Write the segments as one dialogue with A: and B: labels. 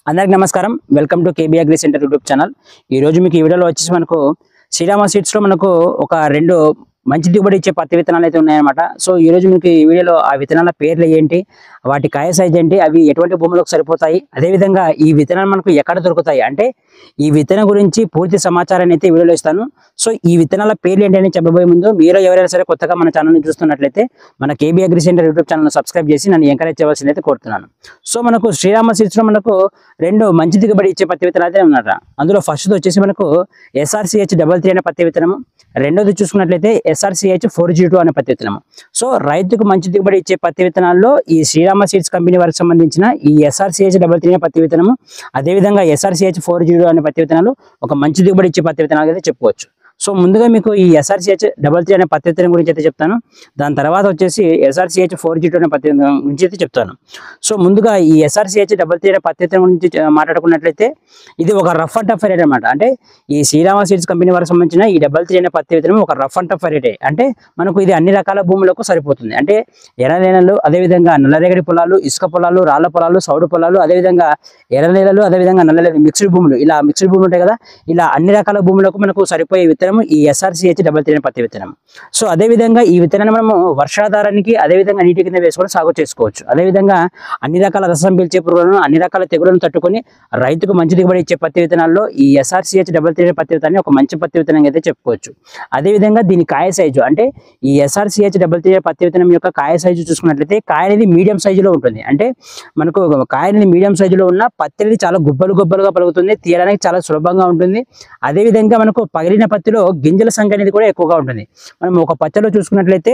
A: అందరికి నమస్కారం. Welcome to KB agri centre YouTube channel. ఈ రోజు మీకు ఈ వీడియోలో వచ్చేసి మనకు శ్రీరామ సీడ్స్ లో మనకు ఒక రెండు మంచి దిగుబడి ఇచ్చే పత్తి విత్తనాలు అయితే ఉన్నాయన్నమాట. సో ఈ రోజు మీకు ఈ వీడియోలో ఆ విత్తనాల పేర్లు ఏంటి, వాటి కాయ సైజ్ ఏంటి, అవి ఎటువంటి భూములకు సరిపోతాయి, అదేవిధంగా ఈ విత్తనాలు మనకు ఎక్కడ దొరుకుతాయి అంటే ఈ విత్తనం గురించి పూర్తి సమాచారాన్ని అయితే వీడియోలో ఇస్తాను. సో ఈ విత్తనాల పేర్లు ఏంటి అని చెప్పబోయే ముందు మీరు ఎవరైనా సరే కొత్తగా మన ఛానల్ని చూస్తున్నట్లయితే మన KB agri centre YouTube channel subscribe చేసి నన్ను ఎంకరేజ్ చేయవలసింది అయితే కోరుతున్నాను. సో మనకు శ్రీరామ సీడ్స్ లో మనకు రెండు మంచి దిగుబడి ఇచ్చే పత్తి విత్తనాలు అయితే ఉన్నారట. అందులో ఫస్ట్ వచ్చేసి మనకు SRCH 33 అనే పత్తి విత్తనము, రెండోది చూసుకున్నట్లయితే SRCH 4G2 అనే పత్తి విత్తనము. సో రైతుకు మంచి దిగుబడి ఇచ్చే పత్తి విత్తనాల్లో ఈ శ్రీరామ సీడ్స్ కంపెనీ వారికి సంబంధించిన ఈ SRCH 33 అనే పత్తి విత్తనము, అదేవిధంగా SRCH 4G2 అనే పత్తి విత్తనాలు ఒక మంచి దిగుబడి ఇచ్చే పత్తి విత్తనాలు అయితే చెప్పుకోవచ్చు. సో ముందుగా మీకు ఈ SRCH 33 అనే పత్తి విత్తనం గురించి అయితే చెప్తాను. దాని తర్వాత వచ్చేసి SRCH 4G2 అనే పత్తి విత్తనం గురించి అయితే చెప్తాను. సో ముందుగా ఈ SRCH 33 అనే పత్తి విత్తనం గురించి మాట్లాడుకున్నట్లయితే ఇది ఒక రఫ్ అండ్ టఫ్ వెరైటీ అనమాట. అంటే ఈ శ్రీరామ సీడ్స్ కంపెనీ వారికి సంబంధించిన ఈ 33 అనే పత్తి విత్తనం ఒక రఫ్ అండ్ టఫ్ వెరైటీ. అంటే మనకు ఇది అన్ని రకాల భూములకు సరిపోతుంది. అంటే ఎర్ర నేలలు, అదేవిధంగా నల్లరేగడి పొలాలు, ఇసుక పొలాలు, రాళ్ల పొలాలు, సౌడు పొలాలు, అదేవిధంగా ఎర్ర నేలలు, అదేవిధంగా నల్లరేగడి మిక్స్డ్ భూములు, ఇలా మిక్స్డ్ భూములు ఉంటాయి కదా, ఇలా అన్ని రకాల భూములకు మనకు సరిపోయే విత్తనం ఈ SRCH 33 అనే పత్తి విత్తనం. సో అదేవిధంగా ఈ విత్తనాన్ని మనము వర్షాధారానికి అదేవిధంగా నీటి కింద వేసుకొని సాగు చేసుకోవచ్చు. అదేవిధంగా అన్ని రకాల రసం పీల్చే పురుగులను, అన్ని రకాల తెగులను తట్టుకొని రైతుకు మంచి దిగుబడి ఇచ్చే పత్తి విత్తనాల్లో ఈ SRCH 33 అనే పత్తి విత్తనాన్ని ఒక మంచి పత్తి విత్తనంగా అయితే చెప్పుకోవచ్చు. అదేవిధంగా దీని కాయ సైజు, అంటే ఈ SRCH 33 పత్తి విత్తనం యొక్క కాయ సైజు చూసుకున్నట్లయితే కాయ అనేది మీడియం సైజులో ఉంటుంది. అంటే మనకు కాయ అనేది మీడియం సైజులో ఉన్న పత్తి అనేది చాలా గుబ్బలుగా పలుకుతుంది, తీయడానికి చాలా సులభంగా ఉంటుంది. అదేవిధంగా మనకు పగిలిన పత్తిలో గింజల సంఖ్య అనేది కూడా ఎక్కువగా ఉంటుంది. మనం ఒక పత్తిలో చూసుకున్నట్లయితే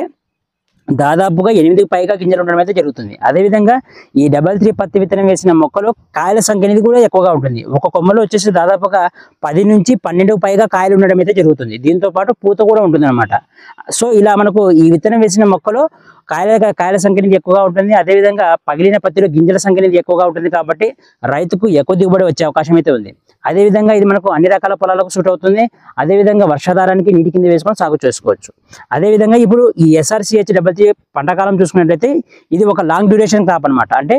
A: దాదాపుగా 8కి పైగా గింజలు ఉండడం అయితే జరుగుతుంది. అదేవిధంగా ఈ 33 పత్తి విత్తనం వేసిన మొక్కలో కాయల సంఖ్య అనేది కూడా ఎక్కువగా ఉంటుంది. ఒక కొమ్మలో వచ్చేసి దాదాపుగా 10 నుంచి 12కి పైగా కాయలు ఉండడం అయితే జరుగుతుంది. దీంతో పాటు పూత కూడా ఉంటుంది అనమాట. సో ఇలా మనకు ఈ విత్తనం వేసిన మొక్కలో కాయల సంఖ్య అనేది ఎక్కువగా ఉంటుంది. అదేవిధంగా పగిలిన పత్తిలో గింజల సంఖ్య అనేది ఎక్కువగా ఉంటుంది. కాబట్టి రైతుకు ఎక్కువ దిగుబడి వచ్చే అవకాశం అయితే ఉంది. అదేవిధంగా ఇది మనకు అన్ని రకాల పొలాలకు సూట్ అవుతుంది. అదేవిధంగా వర్షాధారానికి నీటి కింద వేసుకొని సాగు చేసుకోవచ్చు. అదేవిధంగా ఇప్పుడు ఈ SRCH 33 పంటకాలం చూసుకున్నట్లయితే ఇది ఒక లాంగ్ డ్యూరేషన్ క్రాప్ అనమాట. అంటే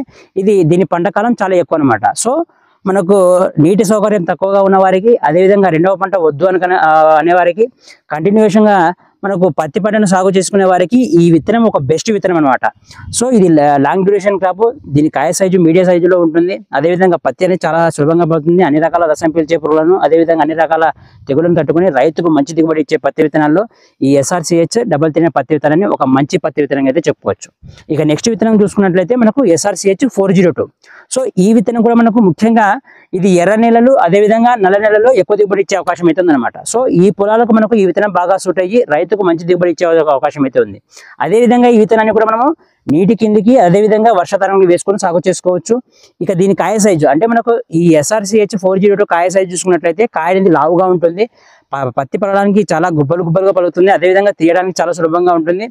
A: దీని పంటకాలం చాలా ఎక్కువ అనమాట. సో మనకు నీటి సౌకర్యం తక్కువగా ఉన్న వారికి, అదేవిధంగా రెండవ పంట వద్దు అనేవారికి, కంటిన్యూషన్గా మనకు పత్తి పంటను సాగు చేసుకునే వారికి ఈ విత్తనం ఒక బెస్ట్ విత్తనం అనమాట. సో ఇది లాంగ్ డ్యూరేషన్ క్రాప్. దీని కాయ సైజు మీడియం సైజులో ఉంటుంది. అదేవిధంగా పత్తి అనేది చాలా సులభంగా పడుతుంది. అన్ని రకాల రసం పీల్చే పురుగులను, అదేవిధంగా అన్ని రకాల తెగులను తట్టుకుని రైతుకు మంచి దిగుబడి ఇచ్చే పత్తి విత్తనాల్లో ఈ SRCH 33 పత్తి విత్తనాన్ని ఒక మంచి పత్తి విత్తనంగా అయితే చెప్పుకోవచ్చు. ఇక నెక్స్ట్ విత్తనం చూసుకున్నట్లయితే మనకు SRCH 4G2. సో ఈ విత్తనం కూడా మనకు ముఖ్యంగా ఇది ఎర్ర నేలలు, అదేవిధంగా నల్ల నేలలో ఎక్కువ దిగుబడి ఇచ్చే అవకాశం అయితే ఉందన్నమాట. సో ఈ పొలాలకు మనకు ఈ విత్తనం బాగా సూట్ అయ్యి రైతుకు మంచి దిగుబడి ఇచ్చే అవకాశం అయితే ఉంది. అదేవిధంగా ఈ విత్తనాన్ని కూడా మనము నీటి కిందికి, అదేవిధంగా వర్షాధారంగా వేసుకొని సాగు చేసుకోవచ్చు. ఇక దీని కాయ సైజు, అంటే మనకు ఈ SRCH 4G2 కాయ సైజు చూసుకున్నట్లయితే కాయ అనేది లావుగా ఉంటుంది. పత్తి పడడానికి చాలా గుబ్బలుగా పలుకుతుంది. అదేవిధంగా తీయడానికి చాలా సులభంగా ఉంటుంది.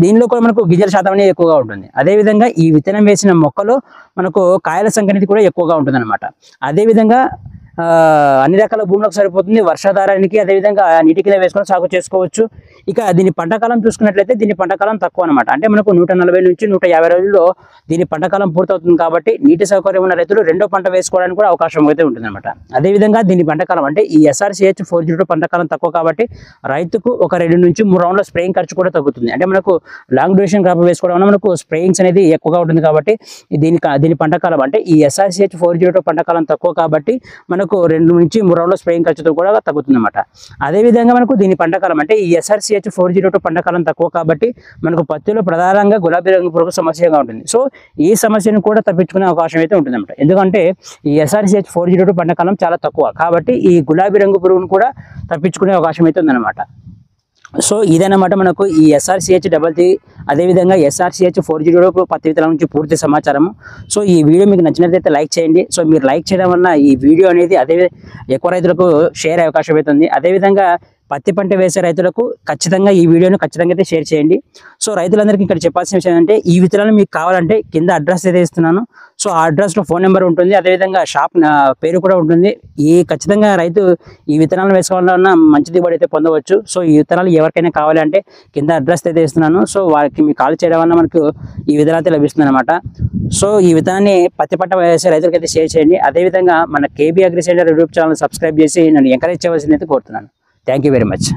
A: దీనిలో కూడా మనకు గింజల శాతం అనేది ఎక్కువగా ఉంటుంది. అదేవిధంగా ఈ విత్తనం వేసిన మొక్కలో మనకు కాయల సంఖ్య అనేది కూడా ఎక్కువగా ఉంటుంది అనమాట. అదేవిధంగా అన్ని రకాల భూములకు సరిపోతుంది. వర్షాధారానికి, అదేవిధంగా నీటి కింద వేసుకొని సాగు చేసుకోవచ్చు. ఇక దీని పంటకాలం చూసుకున్నట్లయితే దీని పంటకాలం తక్కువ అనమాట. అంటే మనకు 140 నుంచి 150 రోజుల్లో దీని పంటకాలం పూర్తవుతుంది. కాబట్టి నీటి సౌకర్యం ఉన్న రైతులు రెండో పంట వేసుకోవడానికి కూడా అవకాశం అయితే ఉంటుంది అనమాట. అదేవిధంగా దీని పంటకాలం, అంటే ఈ SRCH 4G2 పంటకాలం తక్కువ కాబట్టి రైతుకు ఒక 2 నుంచి 3 రౌండ్ల స్ప్రేయింగ్ ఖర్చు కూడా తగ్గుతుంది. అంటే మనకు లాంగ్ డ్యూరేషన్ క్రాప్ వేసుకోవడం వల్ల మనకు స్ప్రేయింగ్స్ అనేది ఎక్కువగా ఉంటుంది. కాబట్టి దీని పంటకాలం, అంటే ఈ SRCH 4G2 పంటకాలం తక్కువ కాబట్టి మనకు 2 నుంచి 3 రౌండ్ల స్ప్రేయింగ్ ఖర్చుతో కూడా తగ్గుతుంది అనమాట. అదేవిధంగా మనకు దీని పంటకాలం, అంటే ఈ SRCH 4G2 పంటకాలం తక్కువ కాబట్టి మనకు పత్తిలో ప్రధానంగా గులాబీ రంగు పురుగు సమస్యగా ఉంటుంది. సో ఈ సమస్యను కూడా తప్పించుకునే అవకాశం అయితే ఉంటుంది అనమాట. ఎందుకంటే ఈ SRCH 4G2 పంటకాలం చాలా తక్కువ కాబట్టి ఈ గులాబీ రంగు పురుగును కూడా తప్పించుకునే అవకాశం అయితే ఉందన్నమాట. సో ఇదన్నమాట మనకు ఈ SRCH 33 అదేవిధంగా SRCH 4G2 పత్తి విత్తనాల నుంచి పూర్తి సమాచారము. సో ఈ వీడియో మీకు నచ్చినట్లయితే లైక్ చేయండి. సో మీరు లైక్ చేయడం వల్ల ఈ వీడియో అనేది ఎక్కువ రైతులకు షేర్ అయ్యే అవకాశం అవుతుంది. అదేవిధంగా పత్తి పంట వేసే రైతులకు ఖచ్చితంగా ఈ వీడియోను ఖచ్చితంగా అయితే షేర్ చేయండి. సో రైతులందరికీ ఇక్కడ చెప్పాల్సిన విషయం ఏంటంటే ఈ విత్తనాలు మీకు కావాలంటే కింద అడ్రస్ అయితే ఇస్తున్నాను. సో ఆ అడ్రస్లో ఫోన్ నెంబర్ ఉంటుంది, అదేవిధంగా షాప్ పేరు కూడా ఉంటుంది. ఖచ్చితంగా రైతు ఈ విత్తనాలు వేసుకోవాలన్నా మంచి దిగుబడి అయితే పొందవచ్చు. సో ఈ విత్తనాలు ఎవరికైనా కావాలి అంటే కింద అడ్రస్ అయితే ఇస్తున్నాను. సో వారికి మీకు కాల్ చేయడం వల్ల మనకు ఈ విత్తనాలు అయితే లభిస్తుంది అనమాట. సో ఈ విత్తనాన్ని పత్తి పంట వేసే రైతులకి అయితే షేర్ చేయండి. అదేవిధంగా మన KB Agri Center YouTube channel subscribe చేసి నన్ను ఎంకరేజ్ చేయవలసింది అయితే కోరుతున్నాను. Thank you very much.